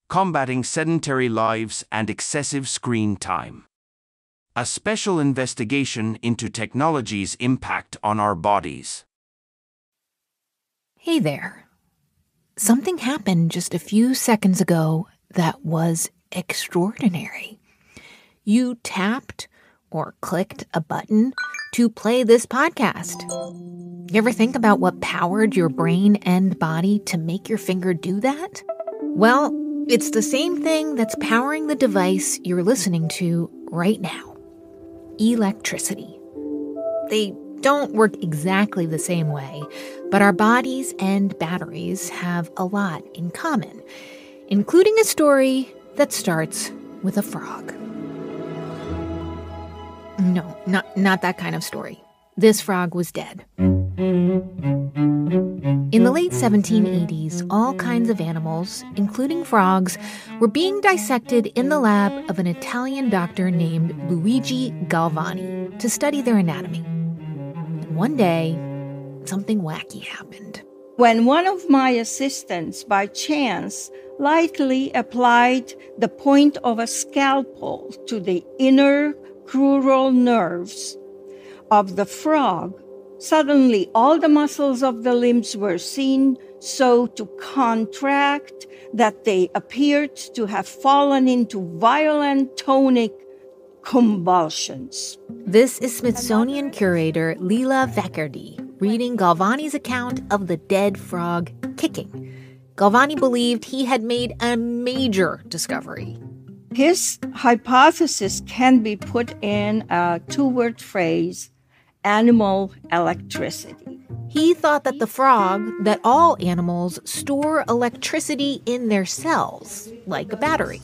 Combating Sedentary Lives and Excessive Screen Time. A special investigation into technology's impact on our bodies. Hey there. Something happened just a few seconds ago that was extraordinary. You tapped or clicked a button to play this podcast. You ever think about what powered your brain and body to make your finger do that? Well, it's the same thing that's powering the device you're listening to right now. Electricity. They don't work exactly the same way, but our bodies and batteries have a lot in common, including a story that starts with a frog. No, not that kind of story. This frog was dead. In the late 1780s, all kinds of animals, including frogs, were being dissected in the lab of an Italian doctor named Luigi Galvani to study their anatomy. And one day, something wacky happened. When one of my assistants, by chance, lightly applied the point of a scalpel to the inner crural nerves of the frog, suddenly all the muscles of the limbs were seen so to contract that they appeared to have fallen into violent tonic convulsions. This is Smithsonian curator Lila Veckerdi reading Galvani's account of the dead frog kicking. Galvani believed he had made a major discovery. His hypothesis can be put in a two-word phrase: animal electricity. He thought that the frog, that all animals store electricity in their cells, like a battery.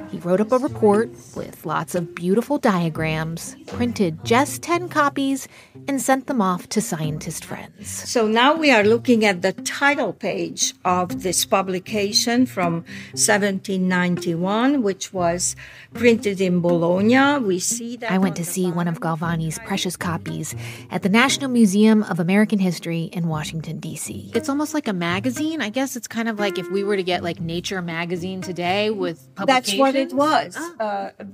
He wrote up a report with lots of beautiful diagrams, printed just 10 copies, and sent them off to scientist friends. So now we are looking at the title page of this publication from 1791, which was printed in Bologna. We see that I went to see one of Galvani's precious copies at the National Museum of American History in Washington, D.C. It's almost like a magazine. I guess it's kind of like if we were to get like Nature magazine today with publications. That's what it was,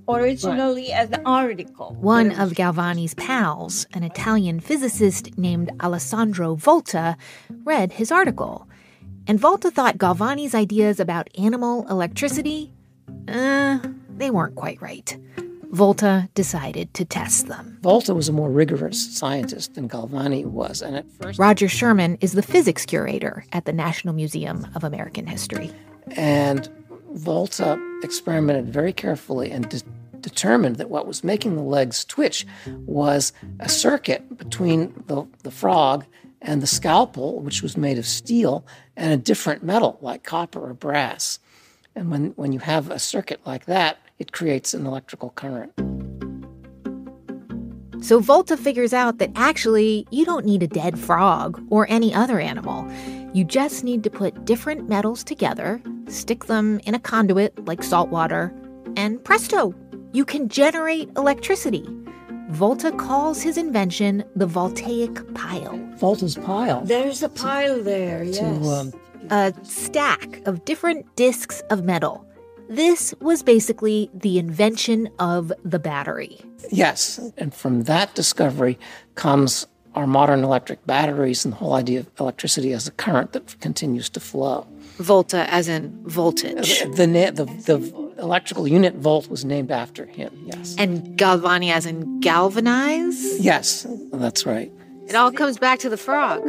originally as an article. One of Galvani's pals, an Italian physicist named Alessandro Volta, read his article. And Volta thought Galvani's ideas about animal electricity, they weren't quite right. Volta decided to test them. Volta was a more rigorous scientist than Galvani was, and at first... Roger Sherman is the physics curator at the National Museum of American History. And Volta experimented very carefully and determined that what was making the legs twitch was a circuit between the frog and the scalpel, which was made of steel, and a different metal like copper or brass. And when you have a circuit like that, it creates an electrical current. So Volta figures out that actually you don't need a dead frog or any other animal. You just need to put different metals together, stick them in a conduit like salt water, and presto, you can generate electricity. Volta calls his invention the voltaic pile. Volta's pile. There's a pile there, yes. A stack of different discs of metal. This was basically the invention of the battery. Yes, and from that discovery comes our modern electric batteries and the whole idea of electricity as a current that continues to flow. Volta as in voltage. The electrical unit volt was named after him, yes. And Galvani as in galvanize? Yes, that's right. It all comes back to the frog.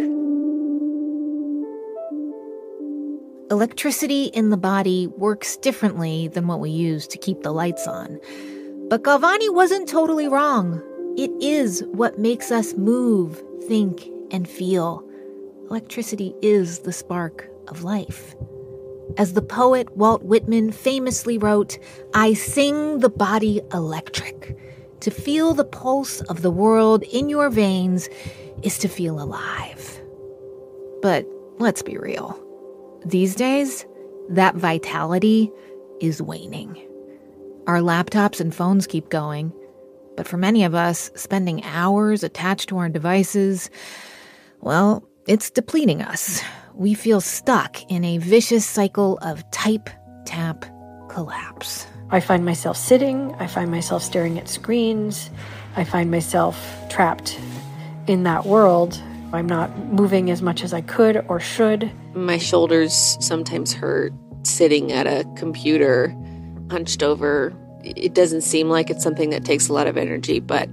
Electricity in the body works differently than what we use to keep the lights on. But Galvani wasn't totally wrong. It is what makes us move, think, and feel. Electricity is the spark of life. As the poet Walt Whitman famously wrote, "I sing the body electric. To feel the pulse of the world in your veins is to feel alive." But let's be real. These days, that vitality is waning. Our laptops and phones keep going, but for many of us, spending hours attached to our devices, well, it's depleting us. We feel stuck in a vicious cycle of type, tap, collapse. I find myself sitting. I find myself staring at screens. I find myself trapped in that world. I'm not moving as much as I could or should. My shoulders sometimes hurt sitting at a computer, hunched over. It doesn't seem like it's something that takes a lot of energy, but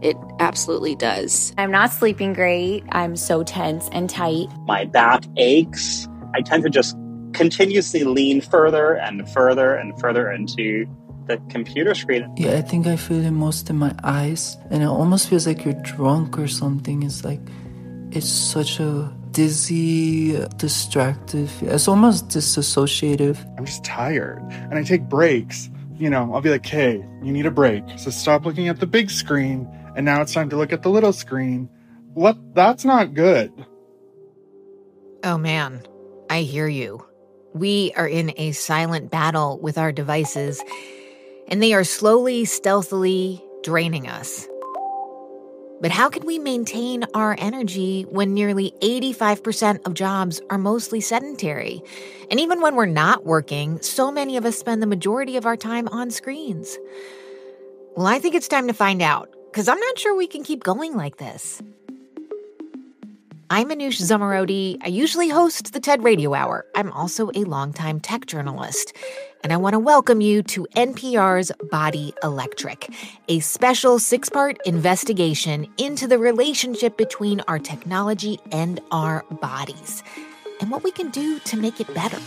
it absolutely does. I'm not sleeping great. I'm so tense and tight. My back aches. I tend to just continuously lean further and further and further into the computer screen. Yeah, I think I feel it most in my eyes, and it almost feels like you're drunk or something. It's such a dizzy, distracted, it's almost disassociative. I'm just tired, and I take breaks. I'll be like, hey, you need a break, so stop looking at the big screen, and now it's time to look at the little screen. What? That's not good. Oh man, I hear you. We are in a silent battle with our devices, and they are slowly, stealthily draining us. But how can we maintain our energy when nearly 85% of jobs are mostly sedentary? And even when we're not working, so many of us spend the majority of our time on screens. Well, I think it's time to find out, because I'm not sure we can keep going like this. I'm Anoush Zamarodi. I usually host the TED Radio Hour. I'm also a longtime tech journalist. And I want to welcome you to NPR's Body Electric, a special 6-part investigation into the relationship between our technology and our bodies, and what we can do to make it better.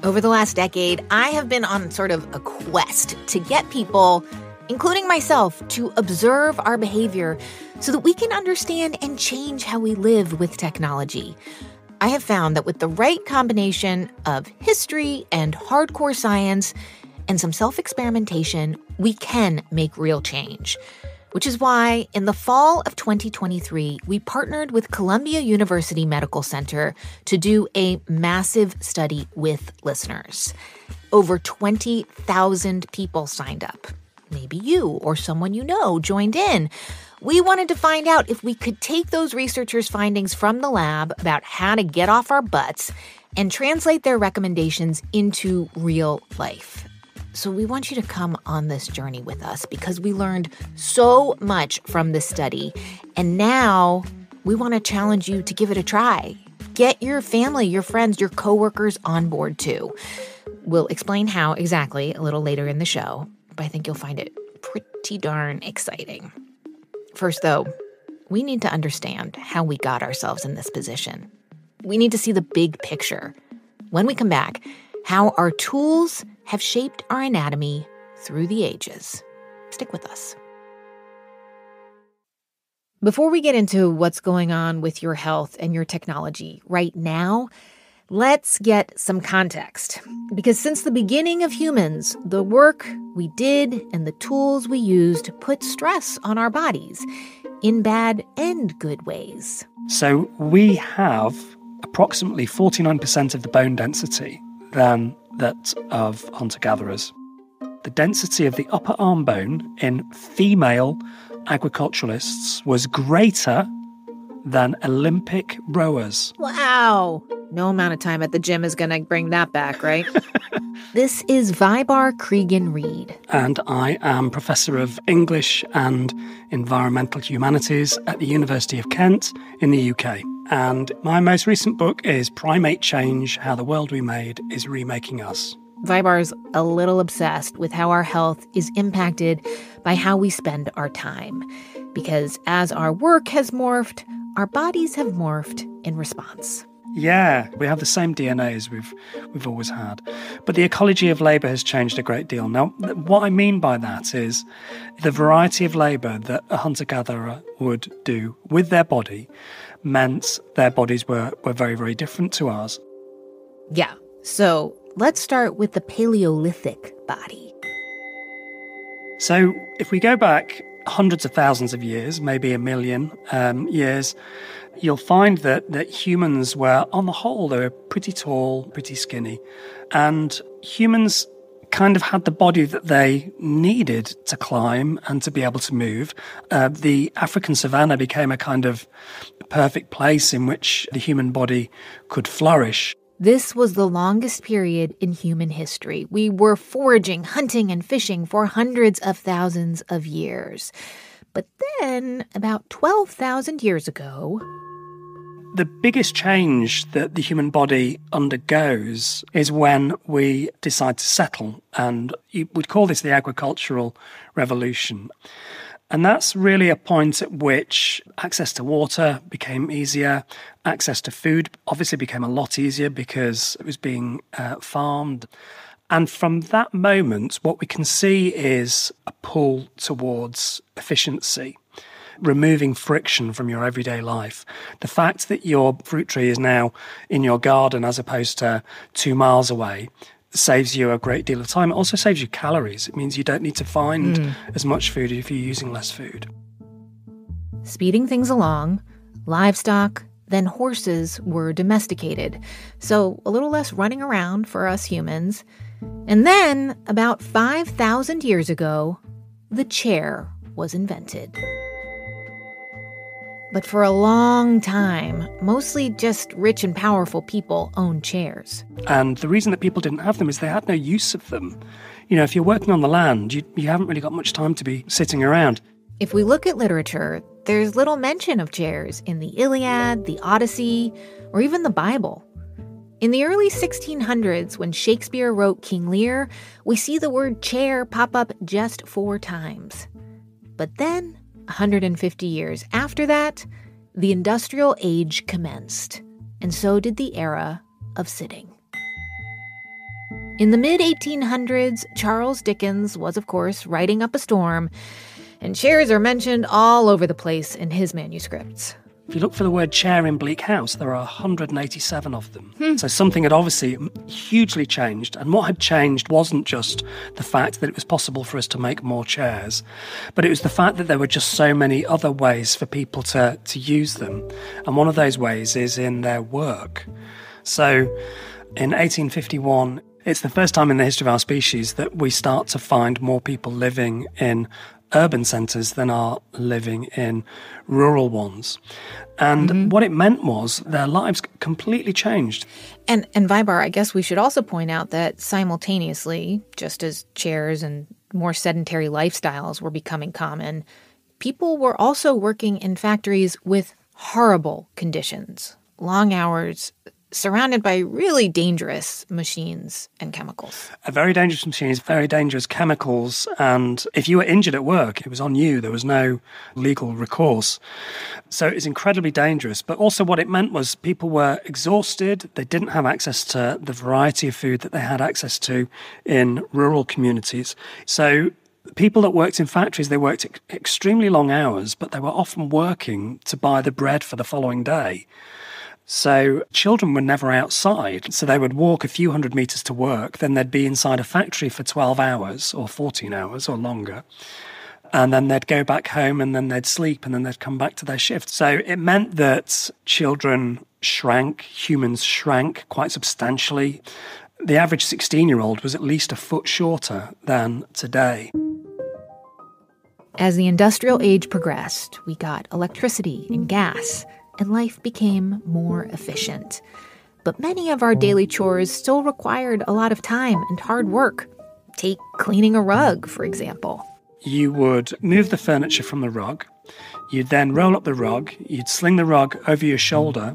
Over the last decade, I have been on sort of a quest to get people, including myself, to observe our behavior so that we can understand and change how we live with technology. I have found that with the right combination of history and hardcore science and some self-experimentation, we can make real change. Which is why, in the fall of 2023, we partnered with Columbia University Medical Center to do a massive study with listeners. Over 20,000 people signed up. Maybe you or someone you know joined in. We wanted to find out if we could take those researchers' findings from the lab about how to get off our butts and translate their recommendations into real life. So we want you to come on this journey with us because we learned so much from this study. And now we want to challenge you to give it a try. Get your family, your friends, your coworkers on board too. We'll explain how exactly a little later in the show, but I think you'll find it pretty darn exciting. First, though, we need to understand how we got ourselves in this position. We need to see the big picture. When we come back, how our tools have shaped our anatomy through the ages. Stick with us. Before we get into what's going on with your health and your technology right now, let's get some context. Because since the beginning of humans, the work we did and the tools we used put stress on our bodies in bad and good ways. So we have approximately 49% of the bone density than that of hunter-gatherers. The density of the upper arm bone in female agriculturalists was greater than Olympic rowers. Wow. No amount of time at the gym is going to bring that back, right? This is Vibar Krian Reed. And I am Professor of English and Environmental Humanities at the University of Kent in the UK. And my most recent book is Primate Change, How the World We Made is Remaking Us. Vibar's a little obsessed with how our health is impacted by how we spend our time. Because as our work has morphed, our bodies have morphed in response. Yeah, we have the same DNA as we've always had. But the ecology of labour has changed a great deal. Now, what I mean by that is the variety of labour that a hunter-gatherer would do with their body meant their bodies were very, very different to ours. Yeah, so let's start with the Paleolithic body. So if we go back hundreds of thousands of years, maybe a million years, you'll find that humans were, on the whole, they were pretty tall, pretty skinny. And humans kind of had the body that they needed to climb and to be able to move. The African savanna became a kind of perfect place in which the human body could flourish. This was the longest period in human history. We were foraging, hunting, and fishing for hundreds of thousands of years. But then, about 12,000 years ago... The biggest change that the human body undergoes is when we decide to settle, and you would call this the agricultural revolution. And that's really a point at which access to water became easier, access to food obviously became a lot easier because it was being farmed. And from that moment, what we can see is a pull towards efficiency, removing friction from your everyday life. The fact that your fruit tree is now in your garden as opposed to 2 miles away saves you a great deal of time. It also saves you calories. It means you don't need to find as much food if you're using less food. Speeding things along, livestock, then horses were domesticated. So a little less running around for us humans. And then, about 5,000 years ago, the chair was invented. But for a long time, mostly just rich and powerful people owned chairs. And the reason that people didn't have them is they had no use of them. You know, if you're working on the land, you haven't really got much time to be sitting around. If we look at literature, there's little mention of chairs in the Iliad, the Odyssey, or even the Bible. In the early 1600s, when Shakespeare wrote King Lear, we see the word chair pop up just 4 times. But then, 150 years after that, the industrial age commenced, and so did the era of sitting. In the mid-1800s, Charles Dickens was, of course, writing up a storm, and chairs are mentioned all over the place in his manuscripts. If you look for the word chair in Bleak House, there are 187 of them. So something had obviously hugely changed. And what had changed wasn't just the fact that it was possible for us to make more chairs, but it was the fact that there were just so many other ways for people to use them. And one of those ways is in their work. So in 1851, it's the first time in the history of our species that we start to find more people living in urban centres than are living in rural ones. And what it meant was their lives completely changed. And Vibar, I guess we should also point out that simultaneously, just as chairs and more sedentary lifestyles were becoming common, people were also working in factories with horrible conditions, long hours, surrounded by really dangerous machines and chemicals. Very dangerous machines, very dangerous chemicals, and if you were injured at work, it was on you. There was no legal recourse. So it was incredibly dangerous, but also what it meant was people were exhausted. They didn't have access to the variety of food that they had access to in rural communities. So people that worked in factories, they worked extremely long hours, but they were often working to buy the bread for the following day. So children were never outside. So they would walk a few hundred meters to work, then they'd be inside a factory for 12 hours or 14 hours or longer. And then they'd go back home and then they'd sleep and then they'd come back to their shift. So it meant that children shrank, humans shrank quite substantially. The average 16-year-old was at least a foot shorter than today. As the industrial age progressed, we got electricity and gas, and life became more efficient. But many of our daily chores still required a lot of time and hard work. Take cleaning a rug, for example. You would move the furniture from the rug. You'd then roll up the rug. You'd sling the rug over your shoulder.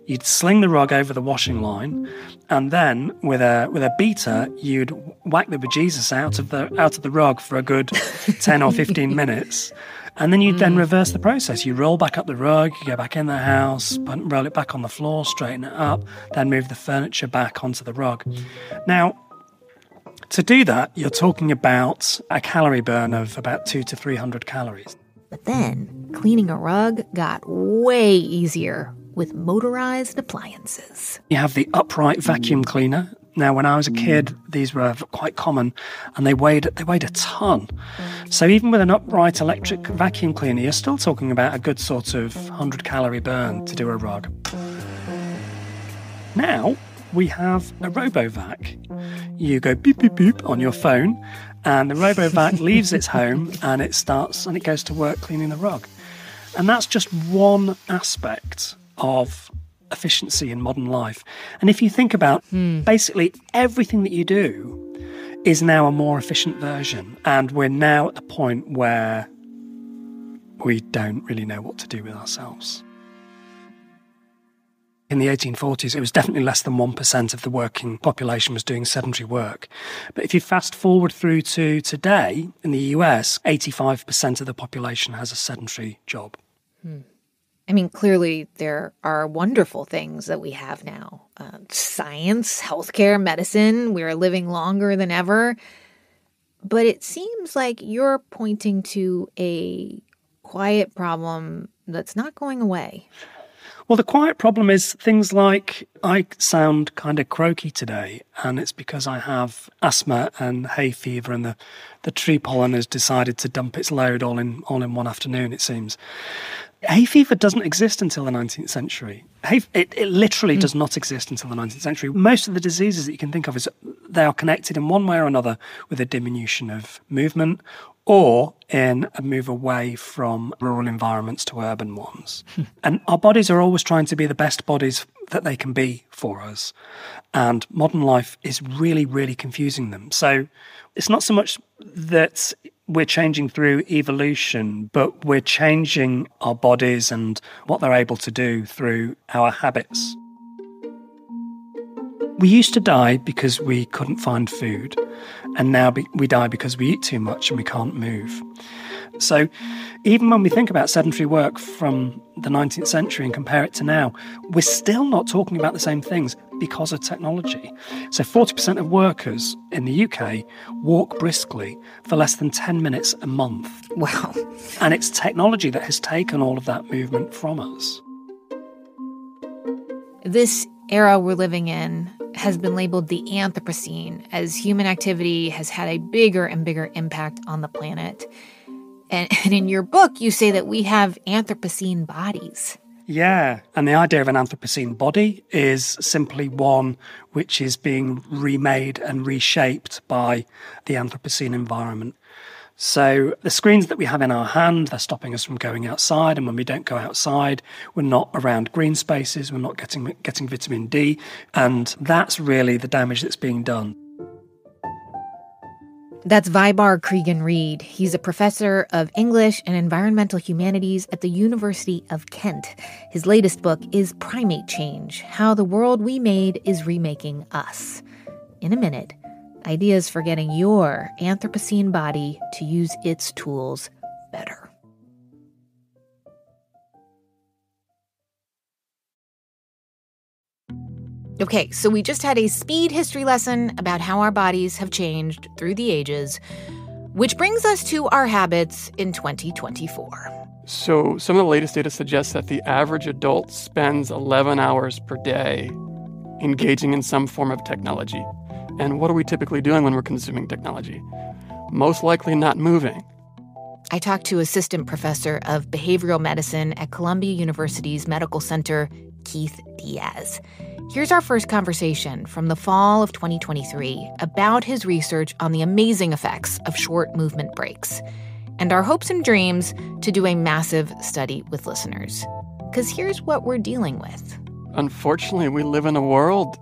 You'd sling the rug over the washing line. And then, with a beater, you'd whack the bejesus out of the rug for a good 10 or 15 minutes. And then you'd then reverse the process. You roll back up the rug, you go back in the house, roll it back on the floor, straighten it up, then move the furniture back onto the rug. Now, to do that, you're talking about a calorie burn of about 200 to 300 calories. But then, cleaning a rug got way easier with motorized appliances. You have the upright vacuum cleaner. Now, when I was a kid, these were quite common, and they weighed a ton. So even with an upright electric vacuum cleaner, you're still talking about a good sort of 100-calorie burn to do a rug. Now, we have a RoboVac. You go beep, beep, beep on your phone, and the RoboVac leaves its home, and it goes to work cleaning the rug. And that's just one aspect of efficiency in modern life. And if you think about basically everything that you do is now a more efficient version. And we're now at the point where we don't really know what to do with ourselves. In the 1840s, it was definitely less than 1% of the working population was doing sedentary work. But if you fast forward through to today, in the US, 85% of the population has a sedentary job. I mean, clearly there are wonderful things that we have now. Science, healthcare, medicine, we're living longer than ever. But it seems like you're pointing to a quiet problem that's not going away. Well, the quiet problem is things like I sound kind of croaky today, and it's because I have asthma and hay fever, and the tree pollen has decided to dump its load all in one afternoon, it seems. Hay fever doesn't exist until the 19th century. It literally does not exist until the 19th century. Most of the diseases that you can think of, they are connected in one way or another with a diminution of movement or in a move away from rural environments to urban ones. And our bodies are always trying to be the best bodies that they can be for us. And modern life is really, really confusing them. So it's not so much that we're changing through evolution, but we're changing our bodies and what they're able to do through our habits. We used to die because we couldn't find food, and now we die because we eat too much and we can't move. So even when we think about sedentary work from the 19th century and compare it to now, we're still not talking about the same things because of technology. So 40% of workers in the UK walk briskly for less than 10 minutes a month. Wow. And it's technology that has taken all of that movement from us. This era we're living in has been labeled the Anthropocene, as human activity has had a bigger and bigger impact on the planet. And in your book, you say that we have Anthropocene bodies. Yeah, and the idea of an Anthropocene body is simply one which is being remade and reshaped by the Anthropocene environment. So the screens that we have in our hand, they're stopping us from going outside, and when we don't go outside, we're not around green spaces, we're not getting vitamin D, and that's really the damage that's being done. That's Vibhar Krian Reed. He's a professor of English and environmental humanities at the University of Kent. His latest book is Primate Change: How the World We Made is Remaking Us. In a minute, ideas for getting your Anthropocene body to use its tools better. Okay, so we just had a speed history lesson about how our bodies have changed through the ages, which brings us to our habits in 2024. So some of the latest data suggests that the average adult spends 11 hours per day engaging in some form of technology. And what are we typically doing when we're consuming technology? Most likely not moving. I talked to assistant professor of behavioral medicine at Columbia University's Medical Center, Keith Diaz. Here's our first conversation from the fall of 2023 about his research on the amazing effects of short movement breaks and our hopes and dreams to do a massive study with listeners. Because here's what we're dealing with. Unfortunately, we live in a world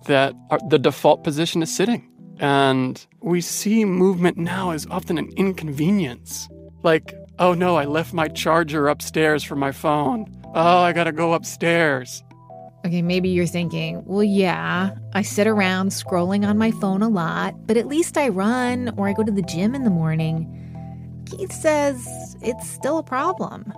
that the default position is sitting. And we see movement now as often an inconvenience. Like, oh no, I left my charger upstairs for my phone. Oh, I gotta go upstairs. Okay, maybe you're thinking, well, yeah, I sit around scrolling on my phone a lot, but at least I run or I go to the gym in the morning. Keith says it's still a problem.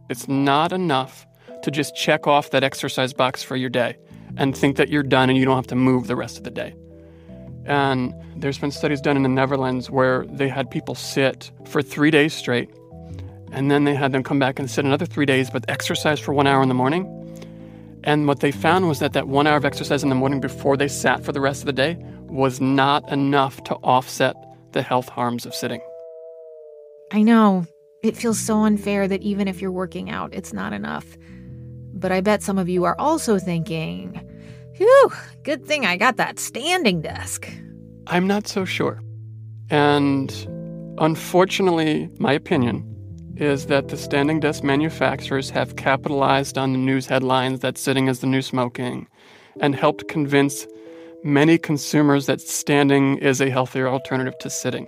It's not enough to just check off that exercise box for your day and think that you're done and you don't have to move the rest of the day. And there's been studies done in the Netherlands where they had people sit for 3 days straight, and then they had them come back and sit another 3 days, but exercise for 1 hour in the morning. And what they found was that 1 hour of exercise in the morning before they sat for the rest of the day was not enough to offset the health harms of sitting. I know. It feels so unfair that even if you're working out, it's not enough. But I bet some of you are also thinking, phew, good thing I got that standing desk. I'm not so sure. And unfortunately, my opinion is that the standing desk manufacturers have capitalized on the news headlines that sitting is the new smoking and helped convince many consumers that standing is a healthier alternative to sitting.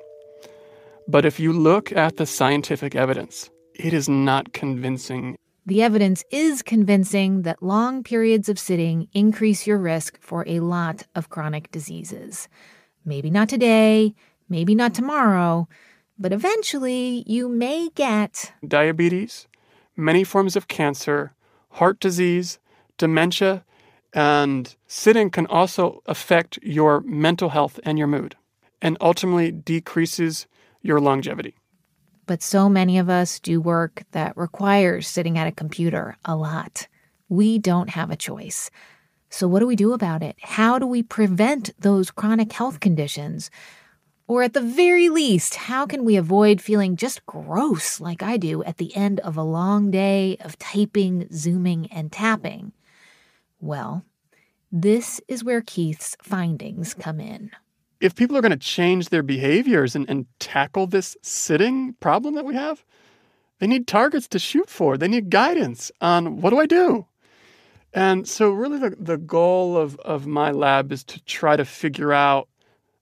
But if you look at the scientific evidence, it is not convincing. The evidence is convincing that long periods of sitting increase your risk for a lot of chronic diseases. Maybe not today, maybe not tomorrow, but eventually you may get diabetes, many forms of cancer, heart disease, dementia, and sitting can also affect your mental health and your mood, and ultimately decreases your longevity. But so many of us do work that requires sitting at a computer a lot. We don't have a choice. So what do we do about it? How do we prevent those chronic health conditions? Or at the very least, how can we avoid feeling just gross like I do at the end of a long day of typing, zooming, and tapping? Well, this is where Keith's findings come in. If people are going to change their behaviors and tackle this sitting problem that we have, they need targets to shoot for. They need guidance on what do I do? And so really the goal of my lab is to try to figure out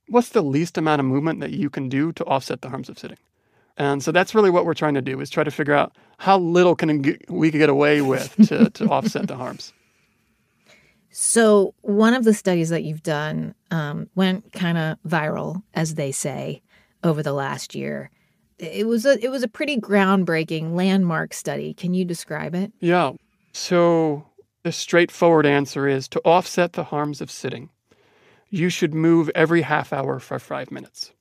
what's the least amount of movement that you can do to offset the harms of sitting. And so that's really what we're trying to do, is try to figure out how little we can get away with to offset the harms. So one of the studies that you've done went kind of viral, as they say, over the last year. It was a pretty groundbreaking landmark study. Can you describe it? Yeah. So the straightforward answer is to offset the harms of sitting, you should move every half hour for 5 minutes.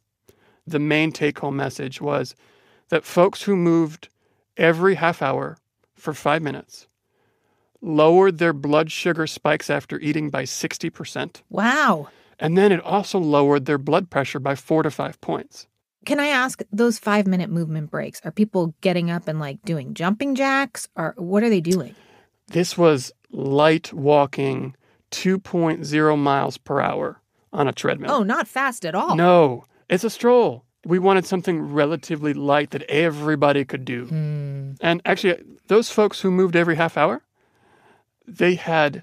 The main take-home message was that folks who moved every half hour for 5 minutes lowered their blood sugar spikes after eating by 60%. Wow. And then it also lowered their blood pressure by 4 to 5 points. Can I ask, those 5-minute movement breaks, are people getting up and doing jumping jacks, or what are they doing? This was light walking 2.0 miles per hour on a treadmill. Oh, not fast at all. No, it's a stroll. We wanted something relatively light that everybody could do. And actually, those folks who moved every half hour, they had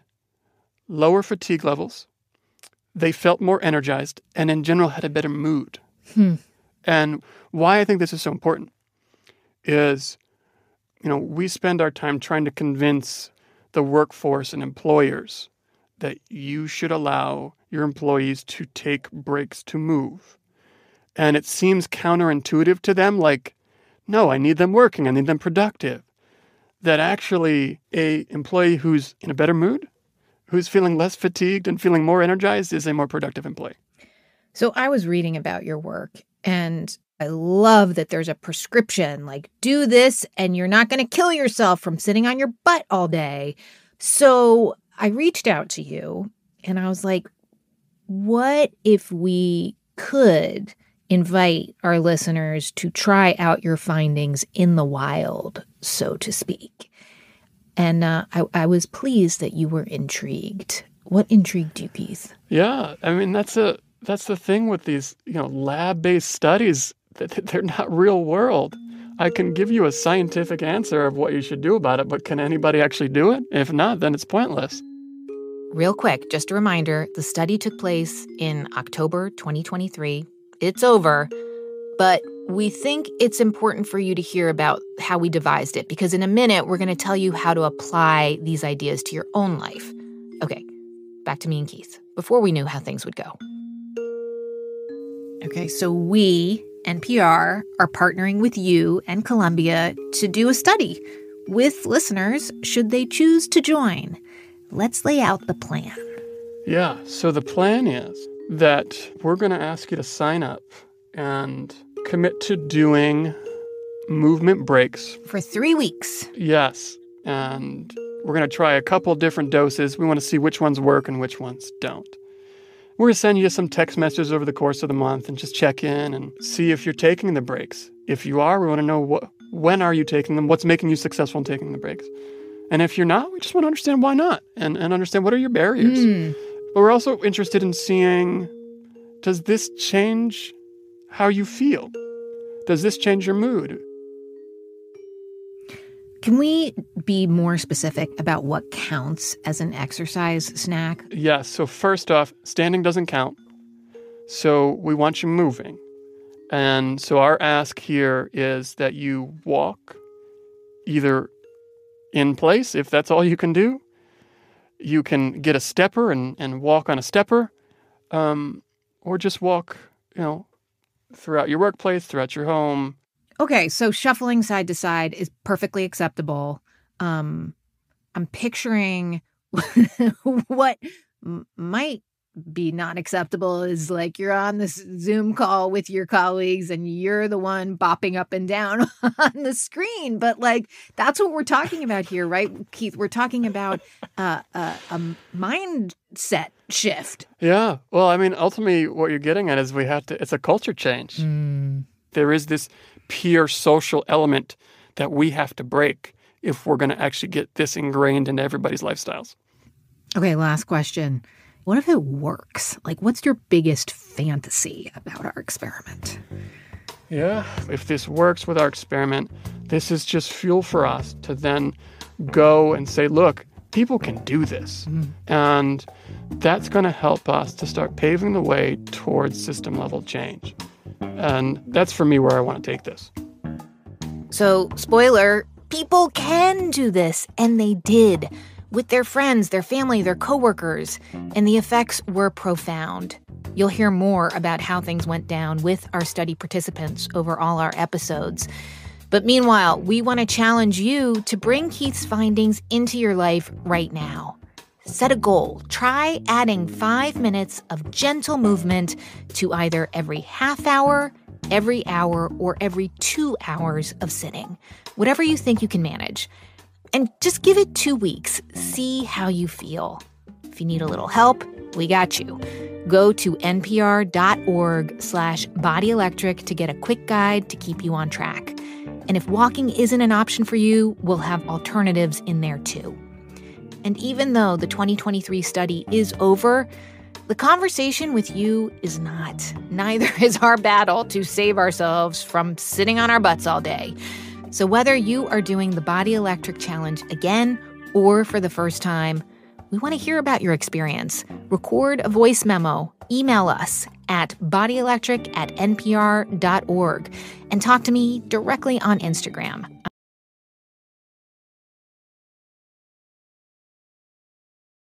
lower fatigue levels, they felt more energized, and in general had a better mood. And why I think this is so important is, we spend our time trying to convince the workforce and employers that you should allow your employees to take breaks to move. And it seems counterintuitive to them, no, I need them working, I need them productive. That actually a employee who's in a better mood, who's feeling less fatigued and feeling more energized, is a more productive employee. So I was reading about your work, and I love that there's a prescription, do this and you're not going to kill yourself from sitting on your butt all day. So I reached out to you and I was like, what if we could invite our listeners to try out your findings in the wild, so to speak? And I was pleased that you were intrigued. What intrigued you, Keith? Yeah, that's the thing with these, lab-based studies, that they're not real world. I can give you a scientific answer of what you should do about it, but can anybody actually do it? If not, then it's pointless. Real quick, just a reminder, the study took place in October 2023. It's over, but we think it's important for you to hear about how we devised it, because in a minute, we're going to tell you how to apply these ideas to your own life. Okay, back to me and Keith, before we knew how things would go. Okay, so we, NPR, are partnering with you and Columbia to do a study with listeners should they choose to join. Let's lay out the plan. Yeah, so the plan is that we're going to ask you to sign up and commit to doing movement breaks. For 3 weeks. Yes, and we're going to try a couple different doses. We want to see which ones work and which ones don't. We're going to send you some text messages over the course of the month and just check in and see if you're taking the breaks. If you are, we want to know when are you taking them, what's making you successful in taking the breaks. And if you're not, we just want to understand why not and understand what are your barriers. But we're also interested in seeing, does this change how you feel? Does this change your mood? Can we be more specific about what counts as an exercise snack? Yeah, so first off, standing doesn't count. So we want you moving. And so our ask here is that you walk either in place, if that's all you can do. You can get a stepper and walk on a stepper, or just walk, throughout your workplace, throughout your home. Okay, so shuffling side to side is perfectly acceptable. I'm picturing what might be not acceptable is like you're on this Zoom call with your colleagues and you're the one bopping up and down on the screen. But like, that's what we're talking about here, right, Keith? We're talking about a mindset shift. Yeah. Well, I mean, ultimately what you're getting at is it's a culture change. There is this peer social element that we have to break if we're going to actually get this ingrained into everybody's lifestyles. Okay, last question. What if it works? Like, what's your biggest fantasy about our experiment? Yeah, if this works with our experiment, this is just fuel for us to then go and say, look, people can do this. And that's going to help us to start paving the way towards system-level change. And that's, for me, where I want to take this. So, spoiler, people can do this, and they did. With their friends, their family, their coworkers, and the effects were profound. You'll hear more about how things went down with our study participants over all our episodes. But meanwhile, we want to challenge you to bring Keith's findings into your life right now. Set a goal. Try adding 5 minutes of gentle movement to either every half hour, every hour, or every 2 hours of sitting. Whatever you think you can manage. And just give it 2 weeks. See how you feel. If you need a little help, we got you. Go to npr.org/bodyelectric to get a quick guide to keep you on track. And if walking isn't an option for you, we'll have alternatives in there too. And even though the 2023 study is over, the conversation with you is not. Neither is our battle to save ourselves from sitting on our butts all day. So whether you are doing the Body Electric Challenge again or for the first time, we want to hear about your experience. Record a voice memo. Email us at bodyelectric@npr.org and talk to me directly on Instagram.